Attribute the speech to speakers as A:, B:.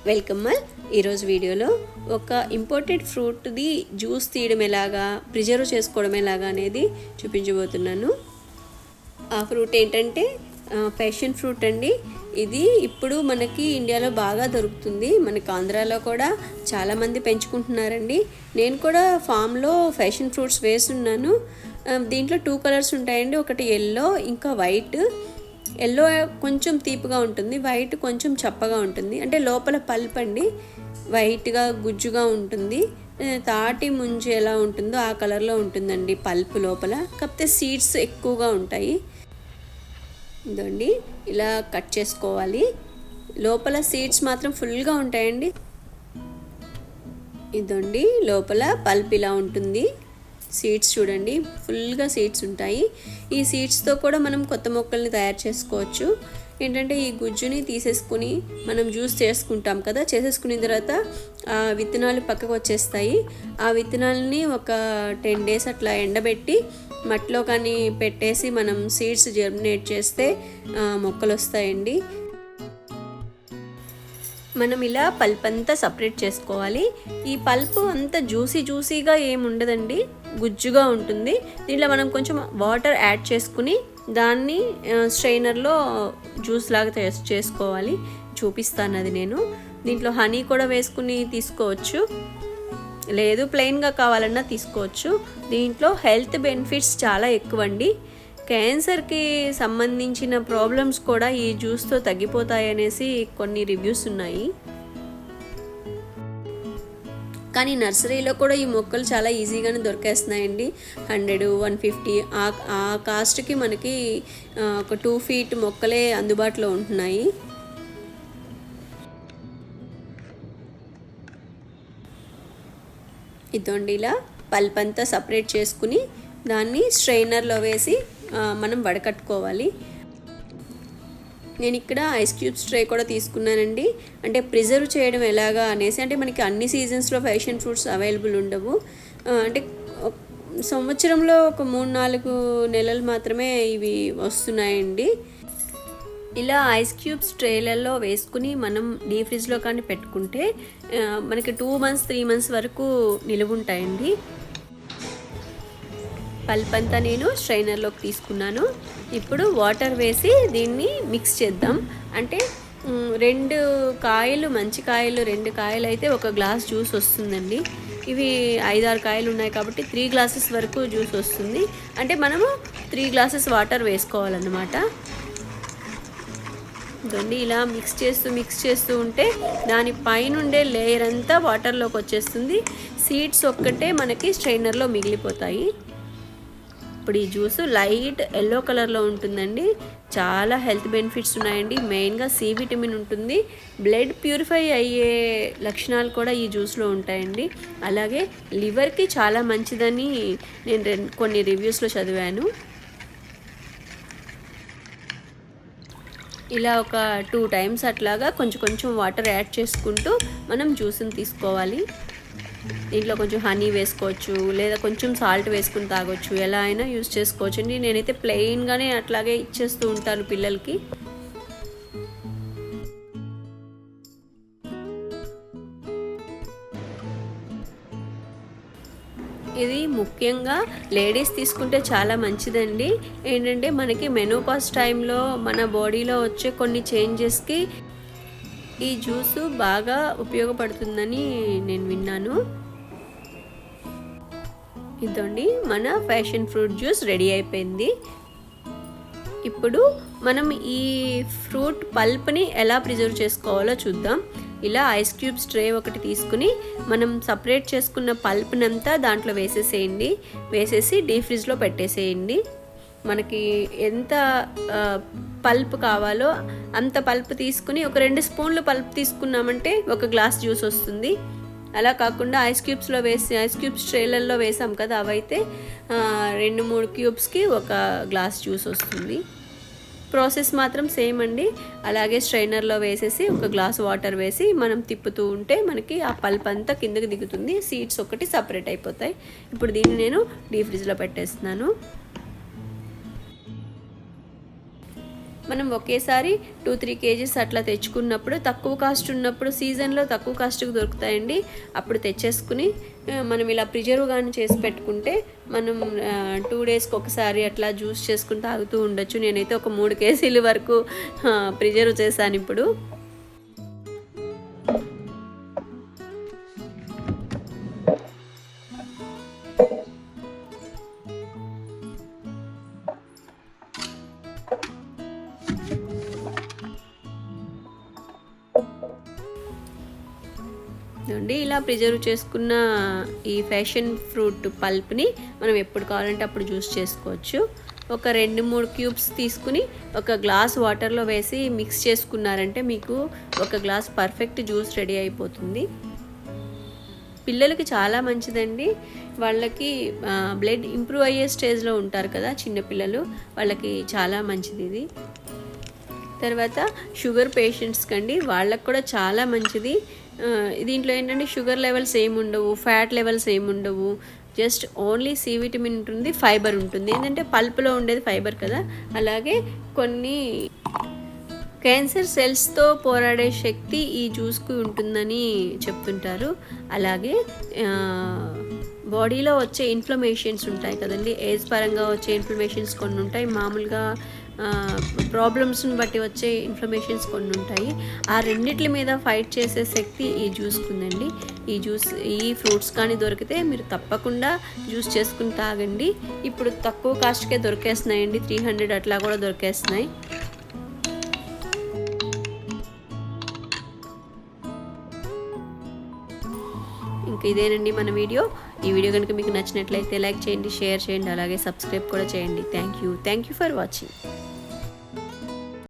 A: Welcome ఈరోజు వీడియోలో ఒక ఇంపోర్టెడ్ ఫ్రూట్ది జ్యూస్ తీయడం ఎలాగా, ప్రిజర్వ్ చేసుకోవడం ఎలాగా అనేది చూపించబోతున్నాను. ఆ ఫ్రూట్ ఏంటంటే ప్యాషన్ ఫ్రూట్ అండి. ఇది ఇప్పుడు మనకి ఇండియాలో బాగా దొరుకుతుంది. మనకి ఆంధ్రాలో కూడా చాలామంది పెంచుకుంటున్నారండి. నేను కూడా ఫామ్లో ప్యాషన్ ఫ్రూట్స్ వేస్తున్నాను. దీంట్లో 2 కలర్స్ ఉంటాయండి. ఒకటి ఎల్లో, ఇంకా వైట్. ఎల్లో కొంచెం తీపిగా ఉంటుంది, వైట్ కొంచెం చప్పగా ఉంటుంది. అంటే లోపల పల్ప్ అండి, వైట్గా గుజ్జుగా ఉంటుంది. తాటి ముంజు ఎలా ఉంటుందో ఆ కలర్లో ఉంటుందండి పల్ప్ లోపల. కాకపోతే సీడ్స్ ఎక్కువగా ఉంటాయి. ఇదండి ఇలా కట్ చేసుకోవాలి. లోపల సీడ్స్ మాత్రం ఫుల్గా ఉంటాయండి. ఇదండి లోపల పల్ప్ ఇలా ఉంటుంది. సీడ్స్ చూడండి, ఫుల్గా సీడ్స్ ఉంటాయి. ఈ సీడ్స్తో కూడా మనం కొత్త మొక్కల్ని తయారు చేసుకోవచ్చు. ఏంటంటే ఈ గుజ్జుని తీసేసుకుని మనం జ్యూస్ చేసుకుంటాం కదా, చేసేసుకున్న తర్వాత ఆ విత్తనాలు పక్కకు వచ్చేస్తాయి. ఆ విత్తనాలని ఒక 10 days అట్లా ఎండబెట్టి మట్టిలో కానీ పెట్టేసి మనం సీడ్స్ జర్మినేట్ చేస్తే మొక్కలు వస్తాయండి. మనం ఇలా పల్ప్ అంతా సపరేట్ చేసుకోవాలి. ఈ పల్ప్ అంతా జ్యూసీగా ఏమి ఉండదండి, గుజ్జుగా ఉంటుంది. దీంట్లో మనం కొంచెం వాటర్ యాడ్ చేసుకుని దాన్ని స్ట్రైనర్లో జ్యూస్ లాగా చేసుకోవాలి. చూపిస్తాను అది నేను. దీంట్లో హనీ కూడా వేసుకుని తీసుకోవచ్చు, లేదు ప్లెయిన్గా కావాలన్నా తీసుకోవచ్చు. దీంట్లో హెల్త్ బెనిఫిట్స్ చాలా ఎక్కువ అండి. క్యాన్సర్కి సంబంధించిన ప్రాబ్లమ్స్ కూడా ఈ జ్యూస్తో తగ్గిపోతాయనేసి కొన్ని రివ్యూస్ ఉన్నాయి. కానీ నర్సరీలో కూడా ఈ మొక్కలు చాలా ఈజీగానే దొరికేస్తున్నాయండి. 100, 150 ఆ కాస్ట్కి మనకి ఒక 2 feet మొక్కలే అందుబాటులో ఉంటున్నాయి. ఇదండి ఇలా పల్ప్ అంతా సపరేట్ చేసుకుని దాన్ని స్ట్రైనర్లో వేసి మనం వడకట్టుకోవాలి. నేను ఇక్కడ ఐస్ క్యూబ్స్ ట్రే కూడా తీసుకున్నానండి. అంటే ప్రిజర్వ్ చేయడం ఎలాగా అనేసి, అంటే మనకి అన్ని సీజన్స్లో ప్యాషన్ ఫ్రూట్స్ అవైలబుల్ ఉండవు. అంటే సంవత్సరంలో ఒక 3-4 నెలలు మాత్రమే ఇవి వస్తున్నాయండి. ఇలా ఐస్ క్యూబ్స్ ట్రేలలో వేసుకుని మనం డీప్ ఫ్రిడ్జ్లో కానీ పెట్టుకుంటే మనకి 2 months 3 months వరకు నిలువ ఉంటాయండి. పల్ప్ అంతా నేను స్ట్రైనర్లోకి తీసుకున్నాను. ఇప్పుడు వాటర్ వేసి దీన్ని మిక్స్ చేద్దాం. అంటే 2 కాయలు, మంచి కాయలు 2 కాయలు అయితే 1 glass జ్యూస్ వస్తుందండి. ఇవి 5-6 కాయలు ఉన్నాయి కాబట్టి 3 glasses వరకు జ్యూస్ వస్తుంది. అంటే మనము 3 glasses వాటర్ వేసుకోవాలన్నమాట. ఇదండి ఇలా మిక్స్ చేస్తూ ఉంటే దాని పైనుండే లేయర్ అంతా వాటర్లోకి వచ్చేస్తుంది. సీడ్స్ ఒక్కటే మనకి స్ట్రైనర్లో మిగిలిపోతాయి. ఇప్పుడు ఈ జ్యూస్ లైట్ ఎల్లో కలర్లో ఉంటుందండి. చాలా హెల్త్ బెనిఫిట్స్ ఉన్నాయండి. మెయిన్గా సి విటమిన్ ఉంటుంది. బ్లడ్ ప్యూరిఫై అయ్యే లక్షణాలు కూడా ఈ జ్యూస్లో ఉంటాయండి. అలాగే లివర్కి చాలా మంచిదని నేను కొన్ని రివ్యూస్లో చదివాను. ఇలా ఒక 2 times అట్లాగా కొంచెం వాటర్ యాడ్ చేసుకుంటూ మనం జ్యూస్ని తీసుకోవాలి. దీంట్లో కొంచెం హనీ వేసుకోవచ్చు, లేదా కొంచెం సాల్ట్ వేసుకుని తాగొచ్చు, ఎలా అయినా యూజ్ చేసుకోవచ్చు అండి. నేనైతే ప్లెయిన్గానే అట్లాగే ఇచ్చేస్తూ ఉంటాను పిల్లలకి. ఇది ముఖ్యంగా లేడీస్ తీసుకుంటే చాలా మంచిదండి. ఏంటంటే మనకి మెనోపాజ్ టైంలో మన బాడీలో వచ్చే కొన్ని చేంజెస్కి ఈ జ్యూస్ బాగా ఉపయోగపడుతుందని నేను విన్నాను. ఇదండి మన ప్యాషన్ ఫ్రూట్ జ్యూస్ రెడీ అయిపోయింది. ఇప్పుడు మనం ఈ ఫ్రూట్ పల్ప్ని ఎలా ప్రిజర్వ్ చేసుకోవాలో చూద్దాం. ఇలా ఐస్ క్యూబ్స్ ట్రే ఒకటి తీసుకుని మనం సపరేట్ చేసుకున్న పల్ప్నంతా దాంట్లో వేసేసేయండి. వేసేసి డీప్ ఫ్రిడ్జ్లో పెట్టేసేయండి. మనకి ఎంత పల్ప్ కావాలో అంత పల్ప్ తీసుకుని ఒక 2 spoons పల్ప్ తీసుకున్నామంటే 1 glass జ్యూస్ వస్తుంది. అలా కాకుండా ఐస్ క్యూబ్స్ ట్రేలల్లో వేసాం కదా, అవైతే 2-3 cubesకి 1 glass జ్యూస్ వస్తుంది. ప్రాసెస్ మాత్రం సేమ్ అండి. అలాగే స్ట్రైనర్లో వేసేసి 1 glass వాటర్ వేసి మనం తిప్పుతూ ఉంటే మనకి ఆ పల్ప్ అంతా కిందకి దిగుతుంది. సీడ్స్ ఒకటి సపరేట్ అయిపోతాయి. ఇప్పుడు దీన్ని నేను డీప్ ఫ్రిడ్జ్లో పెట్టేస్తున్నాను. మనం ఒకేసారి 2-3 కేజీస్ అట్లా తెచ్చుకున్నప్పుడు తక్కువ కాస్ట్ ఉన్నప్పుడు సీజన్లో తక్కువ కాస్ట్కి దొరుకుతాయండి. అప్పుడు తెచ్చేసుకుని మనం ఇలా ప్రిజర్వ్ కానీ చేసి పెట్టుకుంటే మనం 2 డేస్కి ఒకసారి అట్లా జ్యూస్ చేసుకుని తాగుతూ ఉండొచ్చు. నేనైతే ఒక 3 కేజీల వరకు ప్రిజర్వ్ చేశాను ఇప్పుడు. ఇలా ప్రిజర్వ్ చేసుకున్న ఈ ఫ్యాషన్ ఫ్రూట్ పల్ప్ని మనం ఎప్పుడు కావాలంటే అప్పుడు జ్యూస్ చేసుకోవచ్చు. ఒక 2-3 క్యూబ్స్ తీసుకుని ఒక గ్లాస్ వాటర్లో వేసి మిక్స్ చేసుకున్నారంటే మీకు ఒక గ్లాస్ పర్ఫెక్ట్ జ్యూస్ రెడీ అయిపోతుంది. పిల్లలకి చాలా మంచిదండి. వాళ్ళకి బ్లడ్ ఇంప్రూవ్ అయ్యే స్టేజ్లో ఉంటారు కదా చిన్నపిల్లలు, వాళ్ళకి చాలా మంచిది ఇది. తర్వాత షుగర్ పేషెంట్స్కి అండి, వాళ్ళకి కూడా చాలా మంచిది. దీంట్లో ఏంటంటే షుగర్ లెవెల్స్ ఏముండవు, ఫ్యాట్ లెవెల్స్ ఏముండవు, జస్ట్ ఓన్లీ సి విటమిన్ ఉంటుంది, ఫైబర్ ఉంటుంది. ఏంటంటే పల్ప్లో ఉండేది ఫైబర్ కదా, అలాగే కొన్ని క్యాన్సర్ సెల్స్తో పోరాడే శక్తి ఈ జ్యూస్కి ఉంటుందని చెప్తుంటారు. అలాగే బాడీలో వచ్చే ఇన్ఫ్లమేషన్స్ ఉంటాయి కదండి, ఏజ్ పరంగా వచ్చే ఇన్ఫ్లమేషన్స్ కొన్ని ఉంటాయి, మామూలుగా ప్రాబ్లమ్స్ని బట్టి వచ్చే ఇన్ఫ్లమేషన్స్ కొన్ని ఉంటాయి. ఆ రెండిట్ల మీద ఫైట్ చేసే శక్తి ఈ జ్యూస్కి ఉందండి. ఈ ఫ్రూట్స్ కానీ దొరికితే మీరు తప్పకుండా జ్యూస్ చేసుకుని తాగండి. ఇప్పుడు తక్కువ కాస్ట్కే దొరికేస్తున్నాయండి, 300 అట్లా కూడా దొరికేస్తున్నాయి. ఇంకా ఇదేనండి మన వీడియో. ఈ వీడియో కనుక మీకు నచ్చినట్లయితే లైక్ చేయండి, షేర్ చేయండి, అలాగే సబ్స్క్రైబ్ కూడా చేయండి. Thank you for watching.